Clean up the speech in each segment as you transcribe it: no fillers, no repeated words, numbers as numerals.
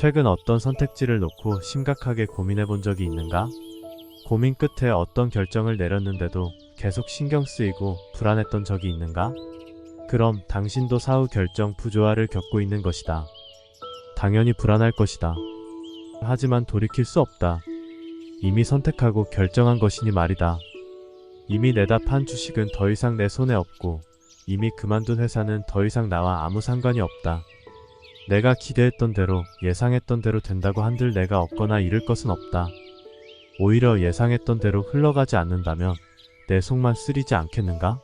최근 어떤 선택지를 놓고 심각하게 고민해 본 적이 있는가? 고민 끝에 어떤 결정을 내렸는데도 계속 신경 쓰이고 불안했던 적이 있는가? 그럼 당신도 사후 결정 부조화를 겪고 있는 것이다. 당연히 불안할 것이다. 하지만 돌이킬 수 없다. 이미 선택하고 결정한 것이니 말이다. 이미 내다 판 주식은 더 이상 내 손에 없고 이미 그만둔 회사는 더 이상 나와 아무 상관이 없다. 내가 기대했던 대로 예상했던 대로 된다고 한들 내가 얻거나 잃을 것은 없다. 오히려 예상했던 대로 흘러가지 않는다면 내 속만 쓰리지 않겠는가?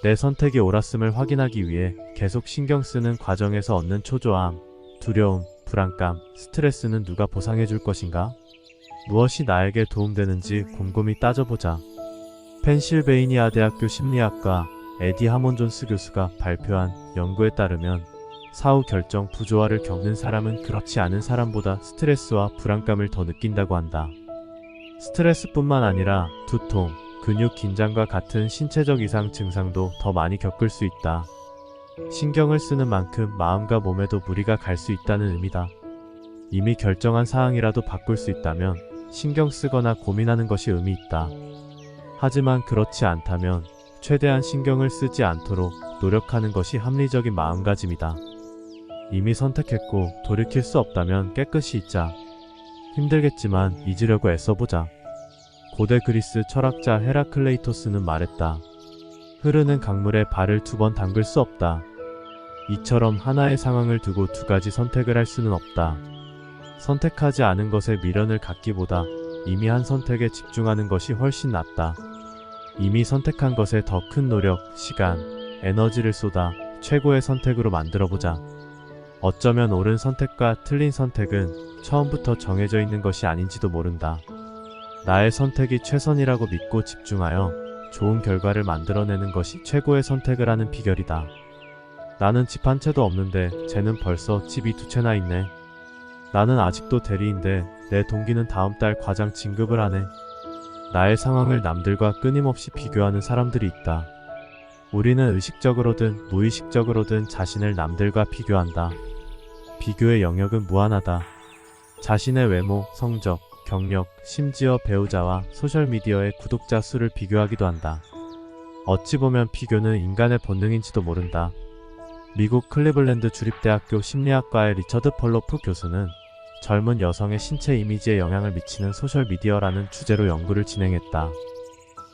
내 선택이 옳았음을 확인하기 위해 계속 신경 쓰는 과정에서 얻는 초조함, 두려움, 불안감, 스트레스는 누가 보상해 줄 것인가? 무엇이 나에게 도움되는지 곰곰이 따져보자. 펜실베이니아 대학교 심리학과 에디 하몬 존스 교수가 발표한 연구에 따르면 사후 결정 부조화를 겪는 사람은 그렇지 않은 사람보다 스트레스와 불안감을 더 느낀다고 한다. 스트레스뿐만 아니라 두통, 근육 긴장과 같은 신체적 이상 증상도 더 많이 겪을 수 있다. 신경을 쓰는 만큼 마음과 몸에도 무리가 갈 수 있다는 의미다. 이미 결정한 사항이라도 바꿀 수 있다면 신경 쓰거나 고민하는 것이 의미 있다. 하지만 그렇지 않다면 최대한 신경을 쓰지 않도록 노력하는 것이 합리적인 마음가짐이다. 이미 선택했고 돌이킬 수 없다면 깨끗이 잊자. 힘들겠지만 잊으려고 애써보자. 고대 그리스 철학자 헤라클레이토스는 말했다. 흐르는 강물에 발을 2번 담글 수 없다. 이처럼 하나의 상황을 두고 2가지 선택을 할 수는 없다. 선택하지 않은 것에 미련을 갖기보다 이미 한 선택에 집중하는 것이 훨씬 낫다. 이미 선택한 것에 더 큰 노력, 시간, 에너지를 쏟아 최고의 선택으로 만들어보자. 어쩌면 옳은 선택과 틀린 선택은 처음부터 정해져 있는 것이 아닌지도 모른다. 나의 선택이 최선이라고 믿고 집중하여 좋은 결과를 만들어내는 것이 최고의 선택을 하는 비결이다. 나는 집 한 채도 없는데 쟤는 벌써 집이 2채나 있네. 나는 아직도 대리인데 내 동기는 다음 달 과장 진급을 하네. 나의 상황을 남들과 끊임없이 비교하는 사람들이 있다. 우리는 의식적으로든 무의식적으로든 자신을 남들과 비교한다. 비교의 영역은 무한하다. 자신의 외모, 성적, 경력, 심지어 배우자와 소셜미디어의 구독자 수를 비교하기도 한다. 어찌 보면 비교는 인간의 본능인지도 모른다. 미국 클리블랜드 주립대학교 심리학과의 리처드 펄로프 교수는 젊은 여성의 신체 이미지에 영향을 미치는 소셜미디어라는 주제로 연구를 진행했다.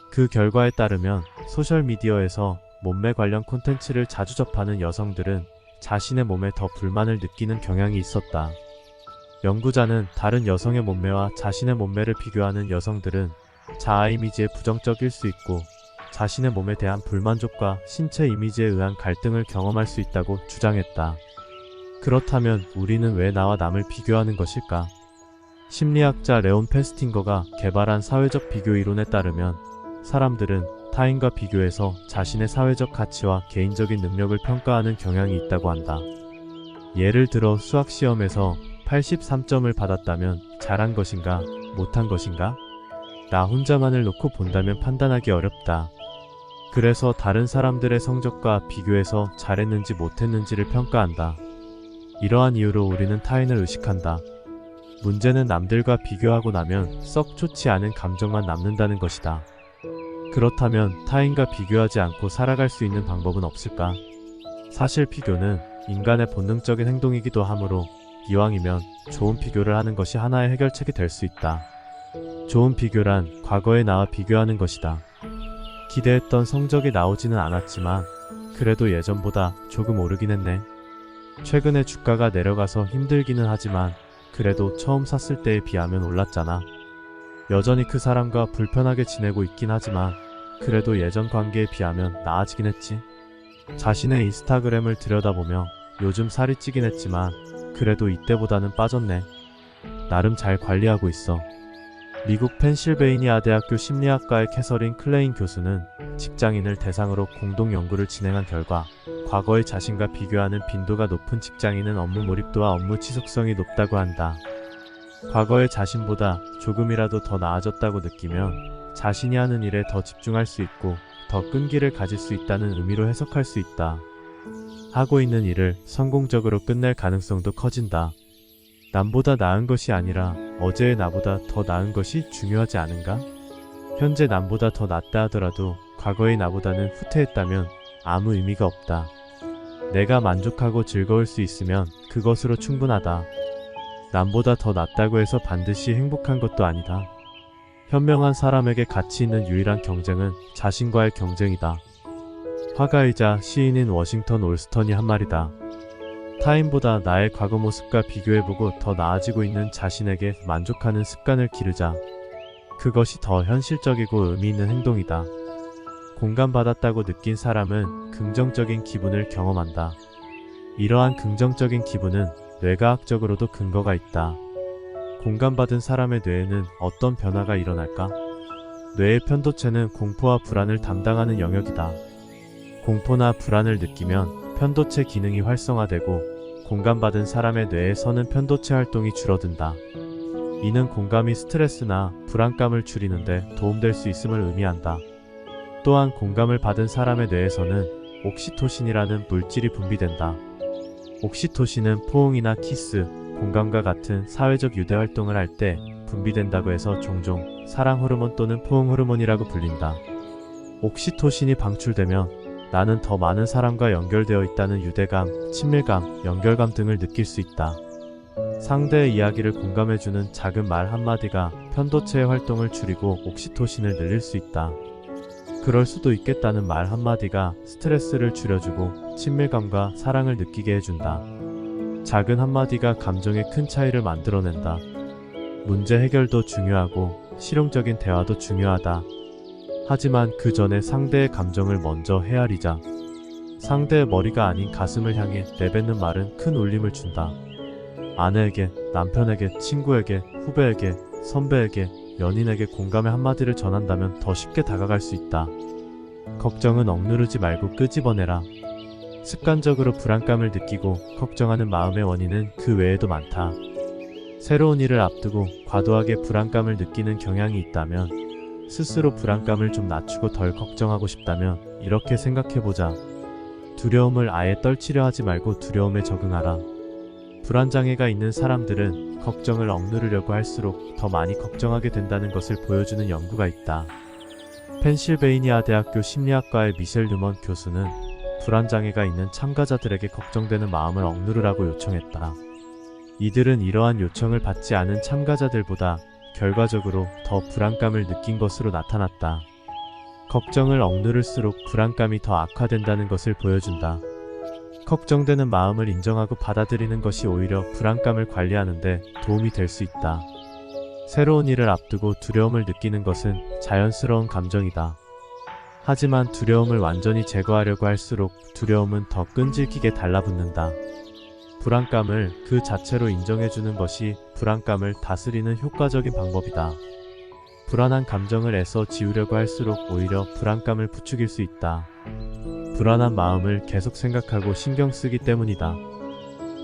그 결과에 따르면 소셜미디어에서 몸매 관련 콘텐츠를 자주 접하는 여성들은 자신의 몸에 더 불만을 느끼는 경향이 있었다. 연구자는 다른 여성의 몸매와 자신의 몸매를 비교하는 여성들은 자아 이미지에 부정적일 수 있고 자신의 몸에 대한 불만족과 신체 이미지에 의한 갈등을 경험할 수 있다고 주장했다. 그렇다면 우리는 왜 나와 남을 비교하는 것일까? 심리학자 레온 페스팅거가 개발한 사회적 비교 이론에 따르면 사람들은 타인과 비교해서 자신의 사회적 가치와 개인적인 능력을 평가하는 경향이 있다고 한다. 예를 들어 수학 시험에서 83점을 받았다면 잘한 것인가, 못한 것인가? 나 혼자만을 놓고 본다면 판단하기 어렵다. 그래서 다른 사람들의 성적과 비교해서 잘했는지 못했는지를 평가한다. 이러한 이유로 우리는 타인을 의식한다. 문제는 남들과 비교하고 나면 썩 좋지 않은 감정만 남는다는 것이다. 그렇다면 타인과 비교하지 않고 살아갈 수 있는 방법은 없을까? 사실 비교는 인간의 본능적인 행동이기도 하므로 이왕이면 좋은 비교를 하는 것이 하나의 해결책이 될 수 있다. 좋은 비교란 과거의 나와 비교하는 것이다. 기대했던 성적이 나오지는 않았지만 그래도 예전보다 조금 오르긴 했네. 최근에 주가가 내려가서 힘들기는 하지만 그래도 처음 샀을 때에 비하면 올랐잖아. 여전히 그 사람과 불편하게 지내고 있긴 하지만 그래도 예전 관계에 비하면 나아지긴 했지. 자신의 인스타그램을 들여다보며 요즘 살이 찌긴 했지만 그래도 이때보다는 빠졌네. 나름 잘 관리하고 있어. 미국 펜실베이니아 대학교 심리학과의 캐서린 클레인 교수는 직장인을 대상으로 공동 연구를 진행한 결과 과거의 자신과 비교하는 빈도가 높은 직장인은 업무 몰입도와 업무 지속성이 높다고 한다. 과거의 자신보다 조금이라도 더 나아졌다고 느끼면 자신이 하는 일에 더 집중할 수 있고 더 끈기를 가질 수 있다는 의미로 해석할 수 있다. 하고 있는 일을 성공적으로 끝낼 가능성도 커진다. 남보다 나은 것이 아니라 어제의 나보다 더 나은 것이 중요하지 않은가? 현재 남보다 더 낫다 하더라도 과거의 나보다는 후퇴했다면 아무 의미가 없다. 내가 만족하고 즐거울 수 있으면 그것으로 충분하다. 남보다 더 낫다고 해서 반드시 행복한 것도 아니다. 현명한 사람에게 가치 있는 유일한 경쟁은 자신과의 경쟁이다. 화가이자 시인인 워싱턴 올스턴이 한 말이다. 타인보다 나의 과거 모습과 비교해보고 더 나아지고 있는 자신에게 만족하는 습관을 기르자. 그것이 더 현실적이고 의미 있는 행동이다. 공감받았다고 느낀 사람은 긍정적인 기분을 경험한다. 이러한 긍정적인 기분은 뇌과학적으로도 근거가 있다. 공감받은 사람의 뇌에는 어떤 변화가 일어날까? 뇌의 편도체는 공포와 불안을 담당하는 영역이다. 공포나 불안을 느끼면 편도체 기능이 활성화되고 공감받은 사람의 뇌에서는 편도체 활동이 줄어든다. 이는 공감이 스트레스나 불안감을 줄이는데 도움될 수 있음을 의미한다. 또한 공감을 받은 사람의 뇌에서는 옥시토신이라는 물질이 분비된다. 옥시토신은 포옹이나 키스, 공감과 같은 사회적 유대 활동을 할 때 분비된다고 해서 종종 사랑 호르몬 또는 포옹 호르몬이라고 불린다. 옥시토신이 방출되면 나는 더 많은 사람과 연결되어 있다는 유대감, 친밀감, 연결감 등을 느낄 수 있다. 상대의 이야기를 공감해주는 작은 말 한마디가 편도체의 활동을 줄이고 옥시토신을 늘릴 수 있다. 그럴 수도 있겠다는 말 한마디가 스트레스를 줄여주고 친밀감과 사랑을 느끼게 해준다. 작은 한마디가 감정에 큰 차이를 만들어낸다. 문제 해결도 중요하고 실용적인 대화도 중요하다. 하지만 그 전에 상대의 감정을 먼저 헤아리자. 상대의 머리가 아닌 가슴을 향해 내뱉는 말은 큰 울림을 준다. 아내에게, 남편에게, 친구에게, 후배에게, 선배에게, 연인에게 공감의 한마디를 전한다면 더 쉽게 다가갈 수 있다. 걱정은 억누르지 말고 끄집어내라. 습관적으로 불안감을 느끼고 걱정하는 마음의 원인은 그 외에도 많다. 새로운 일을 앞두고 과도하게 불안감을 느끼는 경향이 있다면, 스스로 불안감을 좀 낮추고 덜 걱정하고 싶다면 이렇게 생각해보자. 두려움을 아예 떨치려 하지 말고 두려움에 적응하라. 불안장애가 있는 사람들은 걱정을 억누르려고 할수록 더 많이 걱정하게 된다는 것을 보여주는 연구가 있다. 펜실베이니아 대학교 심리학과의 미셸 류먼 교수는 불안장애가 있는 참가자들에게 걱정되는 마음을 억누르라고 요청했다. 이들은 이러한 요청을 받지 않은 참가자들보다 결과적으로 더 불안감을 느낀 것으로 나타났다. 걱정을 억누를수록 불안감이 더 악화된다는 것을 보여준다. 걱정되는 마음을 인정하고 받아들이는 것이 오히려 불안감을 관리하는 데 도움이 될 수 있다. 새로운 일을 앞두고 두려움을 느끼는 것은 자연스러운 감정이다. 하지만 두려움을 완전히 제거하려고 할수록 두려움은 더 끈질기게 달라붙는다. 불안감을 그 자체로 인정해주는 것이 불안감을 다스리는 효과적인 방법이다. 불안한 감정을 애써 지우려고 할수록 오히려 불안감을 부추길 수 있다. 불안한 마음을 계속 생각하고 신경 쓰기 때문이다.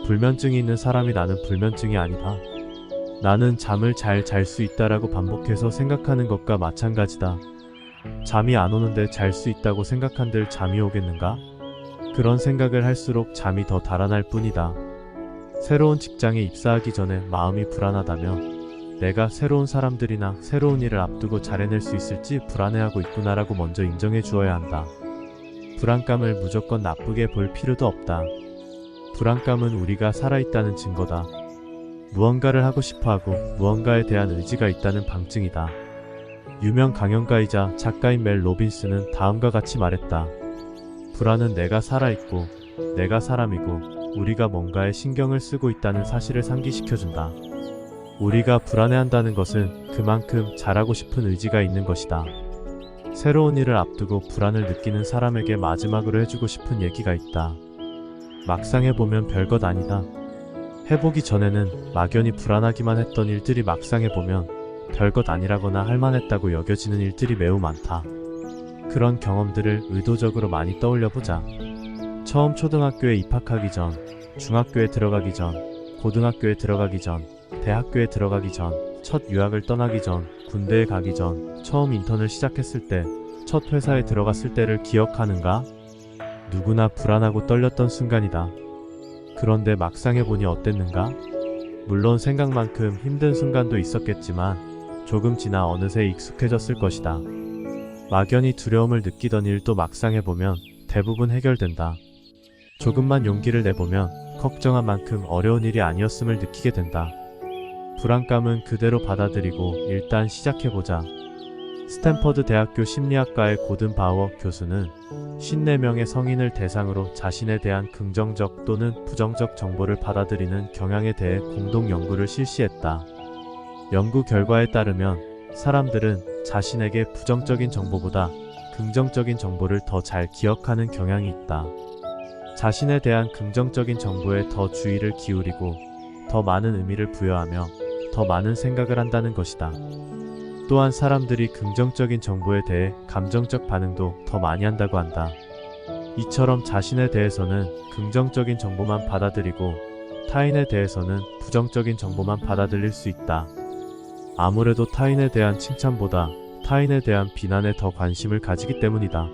불면증이 있는 사람이 나는 불면증이 아니다. 나는 잠을 잘 잘 수 있다라고 반복해서 생각하는 것과 마찬가지다. 잠이 안 오는데 잘 수 있다고 생각한들 잠이 오겠는가? 그런 생각을 할수록 잠이 더 달아날 뿐이다. 새로운 직장에 입사하기 전에 마음이 불안하다면 내가 새로운 사람들이나 새로운 일을 앞두고 잘해낼 수 있을지 불안해하고 있구나라고 먼저 인정해 주어야 한다. 불안감을 무조건 나쁘게 볼 필요도 없다. 불안감은 우리가 살아있다는 증거다. 무언가를 하고 싶어하고 무언가에 대한 의지가 있다는 방증이다. 유명 강연가이자 작가인 멜 로빈스는 다음과 같이 말했다. 불안은 내가 살아있고 내가 사람이고 우리가 뭔가에 신경을 쓰고 있다는 사실을 상기시켜준다. 우리가 불안해한다는 것은 그만큼 잘하고 싶은 의지가 있는 것이다. 새로운 일을 앞두고 불안을 느끼는 사람에게 마지막으로 해주고 싶은 얘기가 있다. 막상 해보면 별것 아니다. 해보기 전에는 막연히 불안하기만 했던 일들이 막상 해보면 별것 아니라거나 할만했다고 여겨지는 일들이 매우 많다. 그런 경험들을 의도적으로 많이 떠올려보자. 처음 초등학교에 입학하기 전, 중학교에 들어가기 전, 고등학교에 들어가기 전, 대학교에 들어가기 전, 첫 유학을 떠나기 전, 군대에 가기 전, 처음 인턴을 시작했을 때, 첫 회사에 들어갔을 때를 기억하는가? 누구나 불안하고 떨렸던 순간이다. 그런데 막상 해보니 어땠는가? 물론 생각만큼 힘든 순간도 있었겠지만 조금 지나 어느새 익숙해졌을 것이다. 막연히 두려움을 느끼던 일도 막상 해보면 대부분 해결된다. 조금만 용기를 내보면 걱정한 만큼 어려운 일이 아니었음을 느끼게 된다. 불안감은 그대로 받아들이고 일단 시작해보자. 스탠퍼드 대학교 심리학과의 고든 바우어 교수는 54명의 성인을 대상으로 자신에 대한 긍정적 또는 부정적 정보를 받아들이는 경향에 대해 공동 연구를 실시했다. 연구 결과에 따르면 사람들은 자신에게 부정적인 정보보다 긍정적인 정보를 더 잘 기억하는 경향이 있다. 자신에 대한 긍정적인 정보에 더 주의를 기울이고 더 많은 의미를 부여하며 더 많은 생각을 한다는 것이다. 또한 사람들이 긍정적인 정보에 대해 감정적 반응도 더 많이 한다고 한다. 이처럼 자신에 대해서는 긍정적인 정보만 받아들이고 타인에 대해서는 부정적인 정보만 받아들일 수 있다. 아무래도 타인에 대한 칭찬보다 타인에 대한 비난에 더 관심을 가지기 때문이다.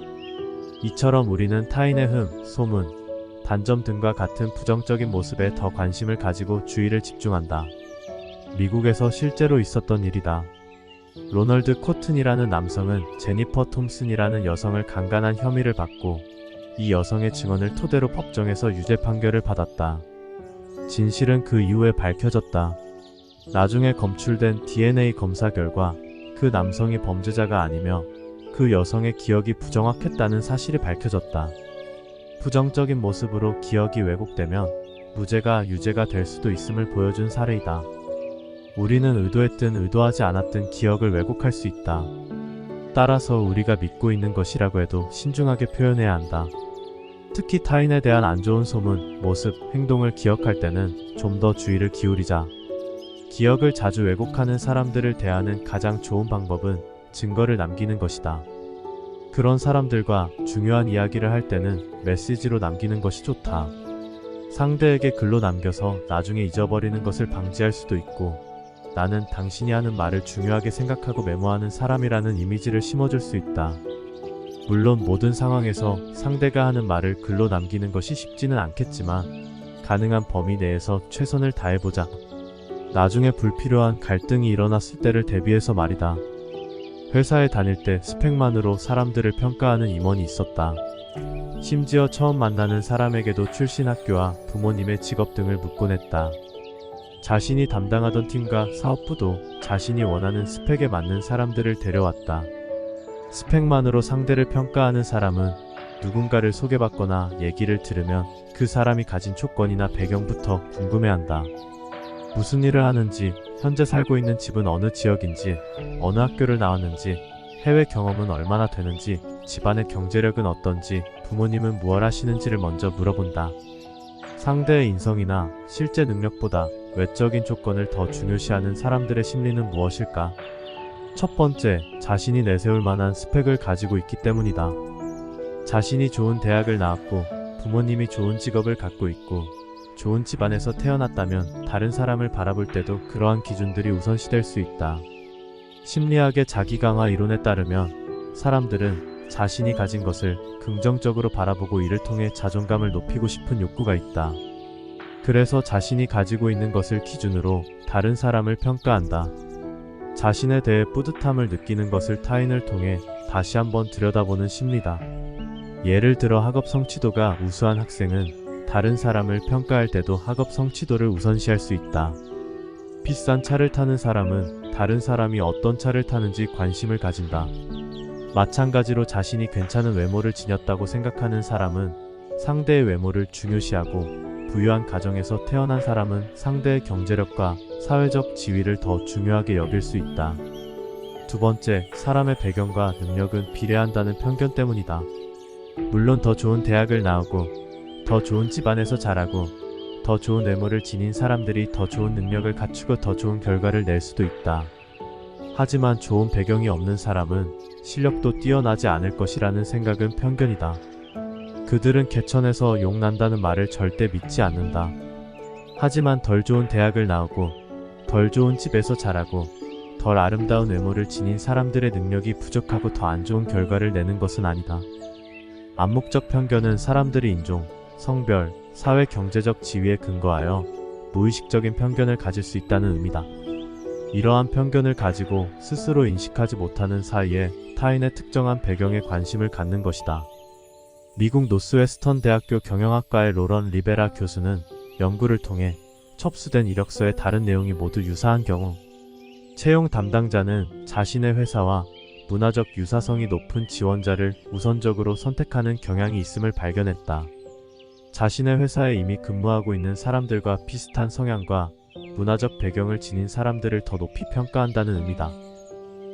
이처럼 우리는 타인의 흠, 소문, 단점 등과 같은 부정적인 모습에 더 관심을 가지고 주의를 집중한다. 미국에서 실제로 있었던 일이다. 로널드 코튼이라는 남성은 제니퍼 톰슨이라는 여성을 강간한 혐의를 받고 이 여성의 증언을 토대로 법정에서 유죄 판결을 받았다. 진실은 그 이후에 밝혀졌다. 나중에 검출된 DNA 검사 결과 그 남성이 범죄자가 아니며 그 여성의 기억이 부정확했다는 사실이 밝혀졌다. 부정적인 모습으로 기억이 왜곡되면 무죄가 유죄가 될 수도 있음을 보여준 사례이다. 우리는 의도했든 의도하지 않았든 기억을 왜곡할 수 있다. 따라서 우리가 믿고 있는 것이라고 해도 신중하게 표현해야 한다. 특히 타인에 대한 안 좋은 소문, 모습, 행동을 기억할 때는 좀 더 주의를 기울이자. 기억을 자주 왜곡하는 사람들을 대하는 가장 좋은 방법은 증거를 남기는 것이다. 그런 사람들과 중요한 이야기를 할 때는 메시지로 남기는 것이 좋다. 상대에게 글로 남겨서 나중에 잊어버리는 것을 방지할 수도 있고, 나는 당신이 하는 말을 중요하게 생각하고 메모하는 사람이라는 이미지를 심어줄 수 있다. 물론 모든 상황에서 상대가 하는 말을 글로 남기는 것이 쉽지는 않겠지만 가능한 범위 내에서 최선을 다해보자. 나중에 불필요한 갈등이 일어났을 때를 대비해서 말이다. 회사에 다닐 때 스펙만으로 사람들을 평가하는 임원이 있었다. 심지어 처음 만나는 사람에게도 출신 학교와 부모님의 직업 등을 묻곤 했다. 자신이 담당하던 팀과 사업부도 자신이 원하는 스펙에 맞는 사람들을 데려왔다. 스펙만으로 상대를 평가하는 사람은 누군가를 소개받거나 얘기를 들으면 그 사람이 가진 조건이나 배경부터 궁금해한다. 무슨 일을 하는지, 현재 살고 있는 집은 어느 지역인지, 어느 학교를 나왔는지, 해외 경험은 얼마나 되는지, 집안의 경제력은 어떤지, 부모님은 무엇 하시는지를 먼저 물어본다. 상대의 인성이나 실제 능력보다 외적인 조건을 더 중요시하는 사람들의 심리는 무엇일까? 첫 번째, 자신이 내세울 만한 스펙을 가지고 있기 때문이다. 자신이 좋은 대학을 나왔고 부모님이 좋은 직업을 갖고 있고 좋은 집안에서 태어났다면 다른 사람을 바라볼 때도 그러한 기준들이 우선시될 수 있다. 심리학의 자기강화 이론에 따르면 사람들은 자신이 가진 것을 긍정적으로 바라보고 이를 통해 자존감을 높이고 싶은 욕구가 있다. 그래서 자신이 가지고 있는 것을 기준으로 다른 사람을 평가한다. 자신에 대해 뿌듯함을 느끼는 것을 타인을 통해 다시 한번 들여다보는 심리다. 예를 들어 학업 성취도가 우수한 학생은 다른 사람을 평가할 때도 학업 성취도를 우선시할 수 있다. 비싼 차를 타는 사람은 다른 사람이 어떤 차를 타는지 관심을 가진다. 마찬가지로 자신이 괜찮은 외모를 지녔다고 생각하는 사람은 상대의 외모를 중요시하고 부유한 가정에서 태어난 사람은 상대의 경제력과 사회적 지위를 더 중요하게 여길 수 있다. 두 번째, 사람의 배경과 능력은 비례한다는 편견 때문이다. 물론 더 좋은 대학을 나오고 더 좋은 집안에서 자라고 더 좋은 외모를 지닌 사람들이 더 좋은 능력을 갖추고 더 좋은 결과를 낼 수도 있다. 하지만 좋은 배경이 없는 사람은 실력도 뛰어나지 않을 것이라는 생각은 편견이다. 그들은 개천에서 용 난다는 말을 절대 믿지 않는다. 하지만 덜 좋은 대학을 나오고 덜 좋은 집에서 자라고 덜 아름다운 외모를 지닌 사람들의 능력이 부족하고 더 안 좋은 결과를 내는 것은 아니다. 암묵적 편견은 사람들이 인종, 성별, 사회 경제적 지위에 근거하여 무의식적인 편견을 가질 수 있다는 의미다. 이러한 편견을 가지고 스스로 인식하지 못하는 사이에 타인의 특정한 배경에 관심을 갖는 것이다. 미국 노스웨스턴 대학교 경영학과의 로런 리베라 교수는 연구를 통해 첩수된 이력서의 다른 내용이 모두 유사한 경우 채용 담당자는 자신의 회사와 문화적 유사성이 높은 지원자를 우선적으로 선택하는 경향이 있음을 발견했다. 자신의 회사에 이미 근무하고 있는 사람들과 비슷한 성향과 문화적 배경을 지닌 사람들을 더 높이 평가한다는 의미다.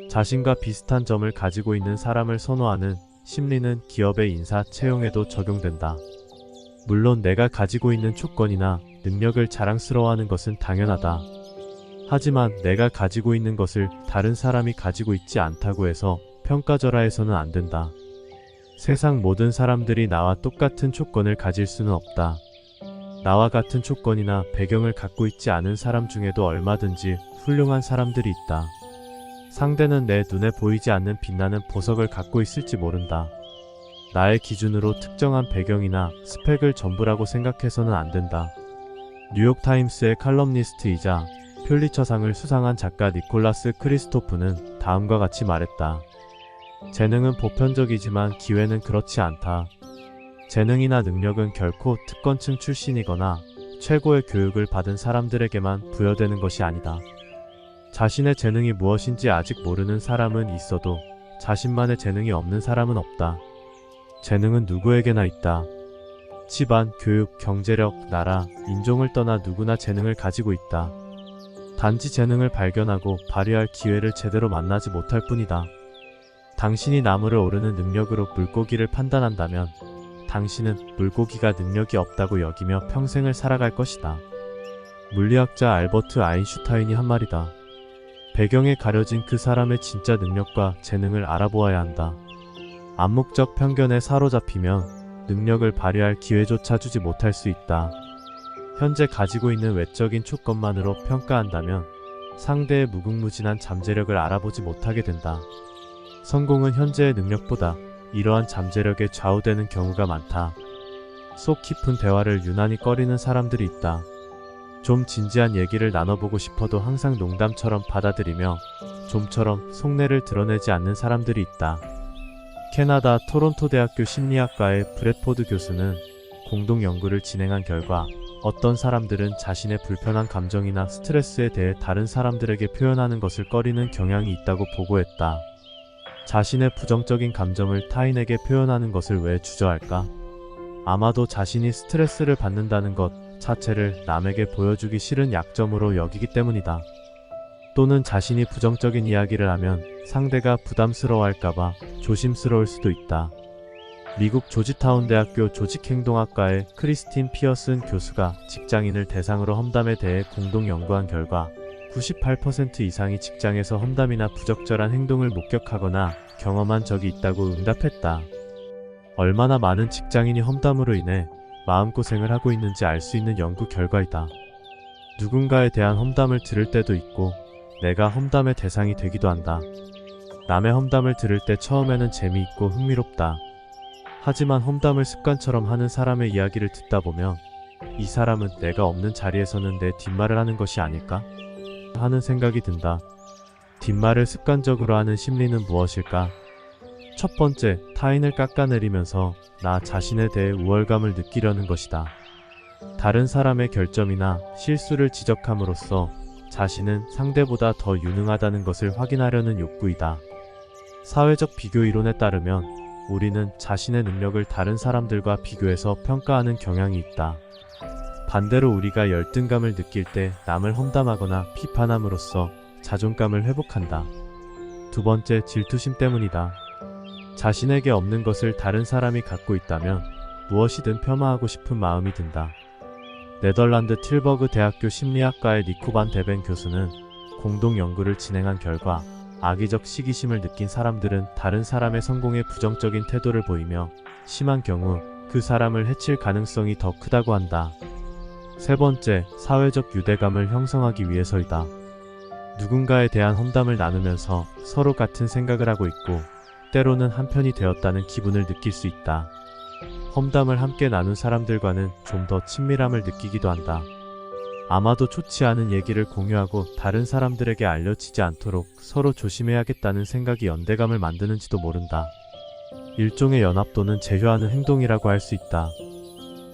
자신과 비슷한 점을 가지고 있는 사람을 선호하는 심리는 기업의 인사 채용에도 적용된다. 물론 내가 가지고 있는 조건이나 능력을 자랑스러워하는 것은 당연하다. 하지만 내가 가지고 있는 것을 다른 사람이 가지고 있지 않다고 해서 평가절하해서는 안 된다. 세상 모든 사람들이 나와 똑같은 조건을 가질 수는 없다. 나와 같은 조건이나 배경을 갖고 있지 않은 사람 중에도 얼마든지 훌륭한 사람들이 있다. 상대는 내 눈에 보이지 않는 빛나는 보석을 갖고 있을지 모른다. 나의 기준으로 특정한 배경이나 스펙을 전부라고 생각해서는 안 된다. 뉴욕타임스의 칼럼니스트이자 퓰리처상을 수상한 작가 니콜라스 크리스토프는 다음과 같이 말했다. 재능은 보편적이지만 기회는 그렇지 않다. 재능이나 능력은 결코 특권층 출신이거나 최고의 교육을 받은 사람들에게만 부여되는 것이 아니다. 자신의 재능이 무엇인지 아직 모르는 사람은 있어도 자신만의 재능이 없는 사람은 없다. 재능은 누구에게나 있다. 집안, 교육, 경제력, 나라, 인종을 떠나 누구나 재능을 가지고 있다. 단지 재능을 발견하고 발휘할 기회를 제대로 만나지 못할 뿐이다. 당신이 나무를 오르는 능력으로 물고기를 판단한다면 당신은 물고기가 능력이 없다고 여기며 평생을 살아갈 것이다. 물리학자 알버트 아인슈타인이 한 말이다. 배경에 가려진 그 사람의 진짜 능력과 재능을 알아보아야 한다. 암묵적 편견에 사로잡히면 능력을 발휘할 기회조차 주지 못할 수 있다. 현재 가지고 있는 외적인 조건만으로 평가한다면 상대의 무궁무진한 잠재력을 알아보지 못하게 된다. 성공은 현재의 능력보다 이러한 잠재력에 좌우되는 경우가 많다. 속 깊은 대화를 유난히 꺼리는 사람들이 있다. 좀 진지한 얘기를 나눠보고 싶어도 항상 농담처럼 받아들이며 좀처럼 속내를 드러내지 않는 사람들이 있다. 캐나다 토론토 대학교 심리학과의 브래포드 교수는 공동 연구를 진행한 결과 어떤 사람들은 자신의 불편한 감정이나 스트레스에 대해 다른 사람들에게 표현하는 것을 꺼리는 경향이 있다고 보고했다. 자신의 부정적인 감정을 타인에게 표현하는 것을 왜 주저할까? 아마도 자신이 스트레스를 받는다는 것 자체를 남에게 보여주기 싫은 약점으로 여기기 때문이다. 또는 자신이 부정적인 이야기를 하면 상대가 부담스러워할까봐 조심스러울 수도 있다. 미국 조지타운 대학교 조직행동학과의 크리스틴 피어슨 교수가 직장인을 대상으로 험담에 대해 공동 연구한 결과 98% 이상이 직장에서 험담이나 부적절한 행동을 목격하거나 경험한 적이 있다고 응답했다. 얼마나 많은 직장인이 험담으로 인해 마음고생을 하고 있는지 알 수 있는 연구 결과이다. 누군가에 대한 험담을 들을 때도 있고 내가 험담의 대상이 되기도 한다. 남의 험담을 들을 때 처음에는 재미있고 흥미롭다. 하지만 험담을 습관처럼 하는 사람의 이야기를 듣다 보면 이 사람은 내가 없는 자리에서는 내 뒷말을 하는 것이 아닐까? 하는 생각이 든다. 뒷말을 습관적으로 하는 심리는 무엇일까? 첫 번째, 타인을 깎아내리면서 나 자신에 대해 우월감을 느끼려는 것이다. 다른 사람의 결점이나 실수를 지적함으로써 자신은 상대보다 더 유능하다는 것을 확인하려는 욕구이다. 사회적 비교 이론에 따르면 우리는 자신의 능력을 다른 사람들과 비교해서 평가하는 경향이 있다. 반대로 우리가 열등감을 느낄 때 남을 험담하거나 비판함으로써 자존감을 회복한다. 두 번째, 질투심 때문이다. 자신에게 없는 것을 다른 사람이 갖고 있다면 무엇이든 폄하하고 싶은 마음이 든다. 네덜란드 틸버그 대학교 심리학과의 니코 반 데벤 교수는 공동 연구를 진행한 결과 악의적 시기심을 느낀 사람들은 다른 사람의 성공에 부정적인 태도를 보이며 심한 경우 그 사람을 해칠 가능성이 더 크다고 한다. 세 번째, 사회적 유대감을 형성하기 위해서이다. 누군가에 대한 험담을 나누면서 서로 같은 생각을 하고 있고 때로는 한편이 되었다는 기분을 느낄 수 있다. 험담을 함께 나눈 사람들과는 좀 더 친밀함을 느끼기도 한다. 아마도 좋지 않은 얘기를 공유하고 다른 사람들에게 알려지지 않도록 서로 조심해야겠다는 생각이 연대감을 만드는지도 모른다. 일종의 연합 또는 제휴하는 행동이라고 할 수 있다.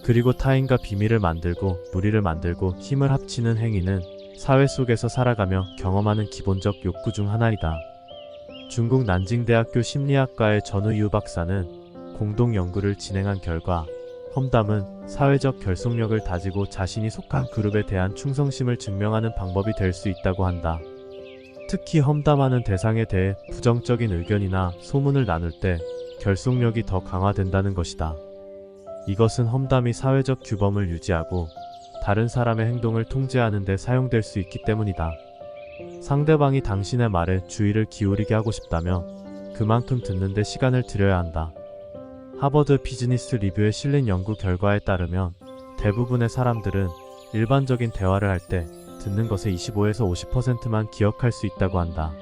그리고 타인과 비밀을 만들고 무리를 만들고 힘을 합치는 행위는 사회 속에서 살아가며 경험하는 기본적 욕구 중 하나이다. 중국 난징대학교 심리학과의 전우유 박사는 공동 연구를 진행한 결과 험담은 사회적 결속력을 다지고 자신이 속한 그룹에 대한 충성심을 증명하는 방법이 될 수 있다고 한다. 특히 험담하는 대상에 대해 부정적인 의견이나 소문을 나눌 때 결속력이 더 강화된다는 것이다. 이것은 험담이 사회적 규범을 유지하고 다른 사람의 행동을 통제하는 데 사용될 수 있기 때문이다. 상대방이 당신의 말에 주의를 기울이게 하고 싶다면 그만큼 듣는데 시간을 들여야 한다. 하버드 비즈니스 리뷰에 실린 연구 결과에 따르면 대부분의 사람들은 일반적인 대화를 할 때 듣는 것의 25에서 50%만 기억할 수 있다고 한다.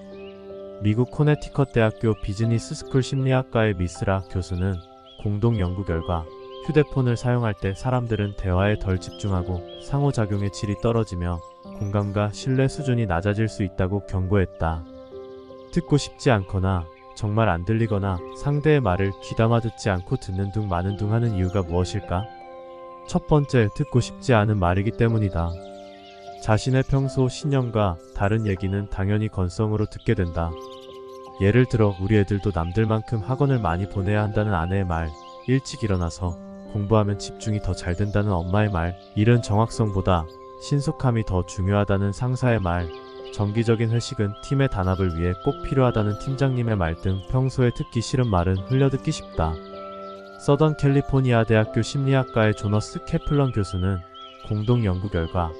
미국 코네티컷 대학교 비즈니스 스쿨 심리학과의 미스라 교수는 공동 연구 결과 휴대폰을 사용할 때 사람들은 대화에 덜 집중하고 상호작용의 질이 떨어지며 공감과 신뢰 수준이 낮아질 수 있다고 경고했다. 듣고 싶지 않거나 정말 안 들리거나 상대의 말을 귀담아 듣지 않고 듣는 둥 마는 둥 하는 이유가 무엇일까? 첫 번째, 듣고 싶지 않은 말이기 때문이다. 자신의 평소 신념과 다른 얘기는 당연히 건성으로 듣게 된다. 예를 들어 우리 애들도 남들만큼 학원을 많이 보내야 한다는 아내의 말, 일찍 일어나서 공부하면 집중이 더 잘 된다는 엄마의 말, 일은 정확성보다 신속함이 더 중요하다는 상사의 말, 정기적인 회식은 팀의 단합을 위해 꼭 필요하다는 팀장님의 말 등 평소에 듣기 싫은 말은 흘려듣기 쉽다. 서던 캘리포니아 대학교 심리학과의 조너스 캐플런 교수는 공동 연구 결과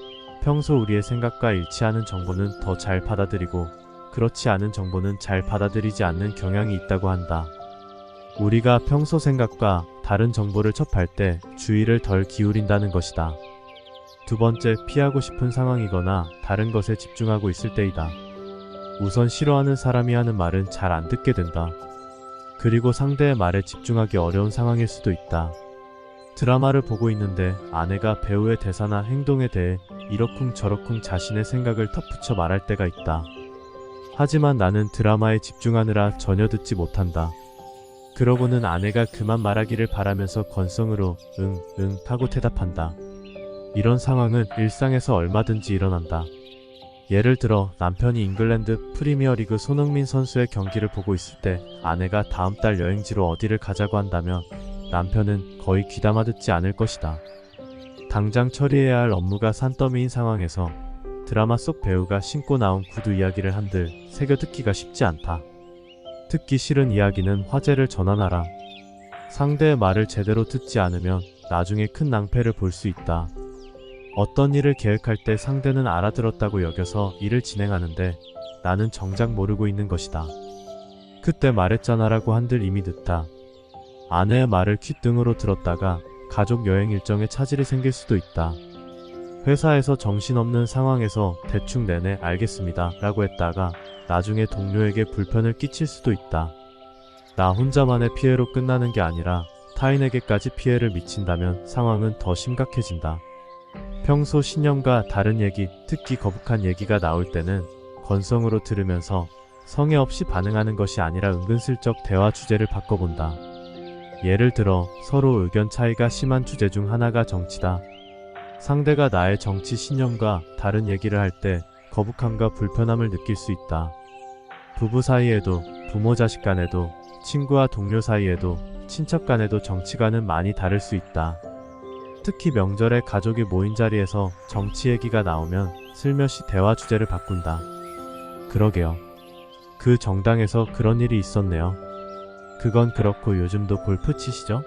평소 우리의 생각과 일치하는 정보는 더 잘 받아들이고 그렇지 않은 정보는 잘 받아들이지 않는 경향이 있다고 한다. 우리가 평소 생각과 다른 정보를 접할 때 주의를 덜 기울인다는 것이다. 두 번째, 피하고 싶은 상황이거나 다른 것에 집중하고 있을 때이다. 우선 싫어하는 사람이 하는 말은 잘 안 듣게 된다. 그리고 상대의 말에 집중하기 어려운 상황일 수도 있다. 드라마를 보고 있는데 아내가 배우의 대사나 행동에 대해 이러쿵저러쿵 자신의 생각을 덧붙여 말할 때가 있다. 하지만 나는 드라마에 집중하느라 전혀 듣지 못한다. 그러고는 아내가 그만 말하기를 바라면서 건성으로 응 하고 대답한다. 이런 상황은 일상에서 얼마든지 일어난다. 예를 들어 남편이 잉글랜드 프리미어리그 손흥민 선수의 경기를 보고 있을 때 아내가 다음 달 여행지로 어디를 가자고 한다면 남편은 거의 귀담아 듣지 않을 것이다. 당장 처리해야 할 업무가 산더미인 상황에서 드라마 속 배우가 신고 나온 구두 이야기를 한들 새겨 듣기가 쉽지 않다. 듣기 싫은 이야기는 화제를 전환하라. 상대의 말을 제대로 듣지 않으면 나중에 큰 낭패를 볼 수 있다. 어떤 일을 계획할 때 상대는 알아들었다고 여겨서 일을 진행하는데 나는 정작 모르고 있는 것이다. 그때 말했잖아라고 한들 이미 늦다. 아내의 말을 귓등으로 들었다가 가족 여행 일정에 차질이 생길 수도 있다. 회사에서 정신없는 상황에서 대충 내내 알겠습니다 라고 했다가 나중에 동료에게 불편을 끼칠 수도 있다. 나 혼자만의 피해로 끝나는 게 아니라 타인에게까지 피해를 미친다면 상황은 더 심각해진다. 평소 신념과 다른 얘기, 특히 거북한 얘기가 나올 때는 건성으로 들으면서 성의 없이 반응하는 것이 아니라 은근슬쩍 대화 주제를 바꿔본다. 예를 들어 서로 의견 차이가 심한 주제 중 하나가 정치다. 상대가 나의 정치 신념과 다른 얘기를 할 때 거북함과 불편함을 느낄 수 있다. 부부 사이에도, 부모 자식 간에도, 친구와 동료 사이에도, 친척 간에도 정치관은 많이 다를 수 있다. 특히 명절에 가족이 모인 자리에서 정치 얘기가 나오면 슬며시 대화 주제를 바꾼다. 그러게요. 그 정당에서 그런 일이 있었네요. 그건 그렇고 요즘도 골프 치시죠?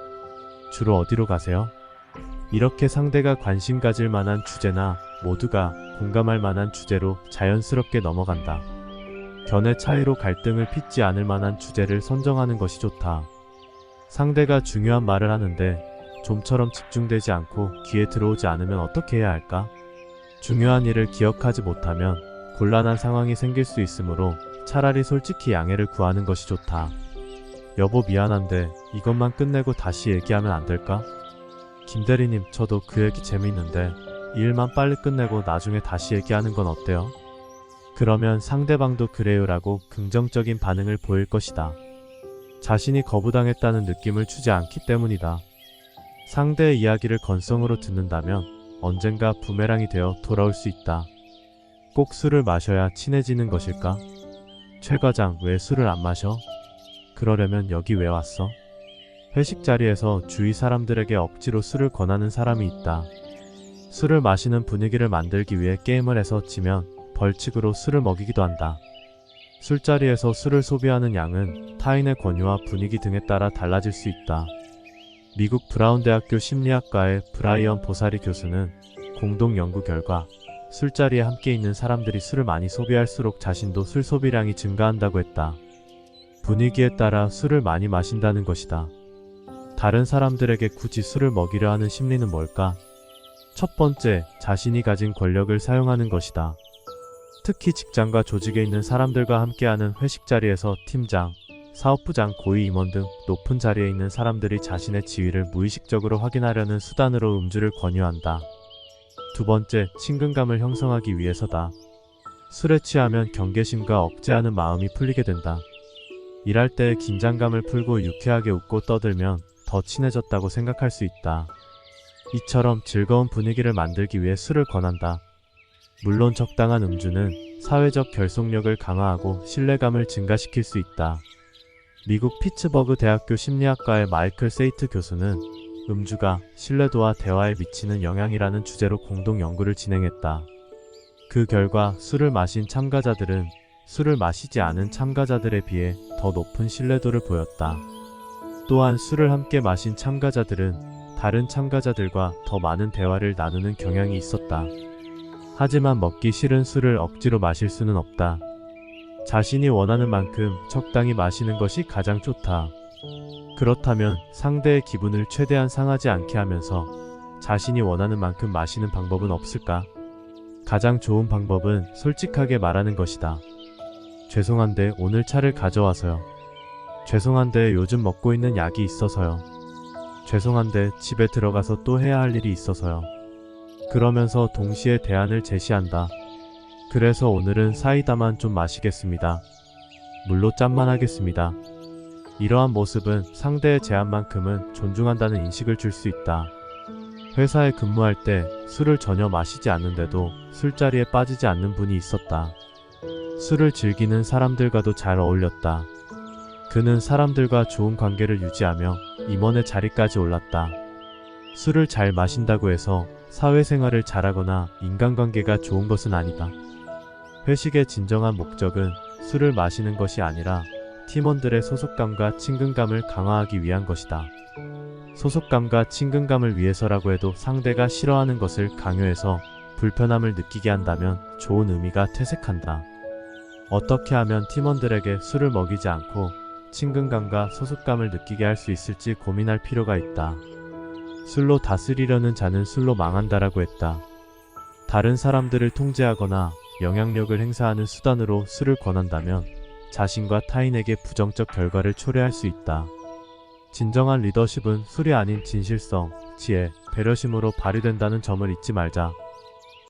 주로 어디로 가세요? 이렇게 상대가 관심 가질 만한 주제나 모두가 공감할 만한 주제로 자연스럽게 넘어간다. 견해 차이로 갈등을 빚지 않을 만한 주제를 선정하는 것이 좋다. 상대가 중요한 말을 하는데 좀처럼 집중되지 않고 귀에 들어오지 않으면 어떻게 해야 할까? 중요한 일을 기억하지 못하면 곤란한 상황이 생길 수 있으므로 차라리 솔직히 양해를 구하는 것이 좋다. 여보 미안한데 이것만 끝내고 다시 얘기하면 안 될까? 김대리님 저도 그 얘기 재미있는데 일만 빨리 끝내고 나중에 다시 얘기하는 건 어때요? 그러면 상대방도 그래요라고 긍정적인 반응을 보일 것이다. 자신이 거부당했다는 느낌을 주지 않기 때문이다. 상대의 이야기를 건성으로 듣는다면 언젠가 부메랑이 되어 돌아올 수 있다. 꼭 술을 마셔야 친해지는 것일까? 최 과장, 왜 술을 안 마셔? 그러려면 여기 왜 왔어? 회식 자리에서 주위 사람들에게 억지로 술을 권하는 사람이 있다. 술을 마시는 분위기를 만들기 위해 게임을 해서 지면 벌칙으로 술을 먹이기도 한다. 술자리에서 술을 소비하는 양은 타인의 권유와 분위기 등에 따라 달라질 수 있다. 미국 브라운 대학교 심리학과의 브라이언 보사리 교수는 공동 연구 결과 술자리에 함께 있는 사람들이 술을 많이 소비할수록 자신도 술 소비량이 증가한다고 했다. 분위기에 따라 술을 많이 마신다는 것이다. 다른 사람들에게 굳이 술을 먹이려 하는 심리는 뭘까? 첫 번째, 자신이 가진 권력을 사용하는 것이다. 특히 직장과 조직에 있는 사람들과 함께하는 회식 자리에서 팀장, 사업부장, 고위 임원 등 높은 자리에 있는 사람들이 자신의 지위를 무의식적으로 확인하려는 수단으로 음주를 권유한다. 두 번째, 친근감을 형성하기 위해서다. 술에 취하면 경계심과 억제하는 마음이 풀리게 된다. 일할 때의 긴장감을 풀고 유쾌하게 웃고 떠들면 더 친해졌다고 생각할 수 있다. 이처럼 즐거운 분위기를 만들기 위해 술을 권한다. 물론 적당한 음주는 사회적 결속력을 강화하고 신뢰감을 증가시킬 수 있다. 미국 피츠버그 대학교 심리학과의 마이클 세이트 교수는 음주가 신뢰도와 대화에 미치는 영향이라는 주제로 공동 연구를 진행했다. 그 결과 술을 마신 참가자들은 술을 마시지 않은 참가자들에 비해 더 높은 신뢰도를 보였다. 또한 술을 함께 마신 참가자들은 다른 참가자들과 더 많은 대화를 나누는 경향이 있었다. 하지만 먹기 싫은 술을 억지로 마실 수는 없다. 자신이 원하는 만큼 적당히 마시는 것이 가장 좋다. 그렇다면 상대의 기분을 최대한 상하지 않게 하면서 자신이 원하는 만큼 마시는 방법은 없을까? 가장 좋은 방법은 솔직하게 말하는 것이다. 죄송한데 오늘 차를 가져와서요. 죄송한데 요즘 먹고 있는 약이 있어서요. 죄송한데 집에 들어가서 또 해야 할 일이 있어서요. 그러면서 동시에 대안을 제시한다. 그래서 오늘은 사이다만 좀 마시겠습니다. 물로 짠만 하겠습니다. 이러한 모습은 상대의 제안만큼은 존중한다는 인식을 줄 수 있다. 회사에 근무할 때 술을 전혀 마시지 않는데도 술자리에 빠지지 않는 분이 있었다. 술을 즐기는 사람들과도 잘 어울렸다. 그는 사람들과 좋은 관계를 유지하며 임원의 자리까지 올랐다. 술을 잘 마신다고 해서 사회생활을 잘하거나 인간관계가 좋은 것은 아니다. 회식의 진정한 목적은 술을 마시는 것이 아니라 팀원들의 소속감과 친근감을 강화하기 위한 것이다. 소속감과 친근감을 위해서라고 해도 상대가 싫어하는 것을 강요해서 불편함을 느끼게 한다면 좋은 의미가 퇴색한다. 어떻게 하면 팀원들에게 술을 먹이지 않고 친근감과 소속감을 느끼게 할 수 있을지 고민할 필요가 있다. 술로 다스리려는 자는 술로 망한다라고 했다. 다른 사람들을 통제하거나 영향력을 행사하는 수단으로 술을 권한다면 자신과 타인에게 부정적 결과를 초래할 수 있다. 진정한 리더십은 술이 아닌 진실성, 지혜, 배려심으로 발휘된다는 점을 잊지 말자.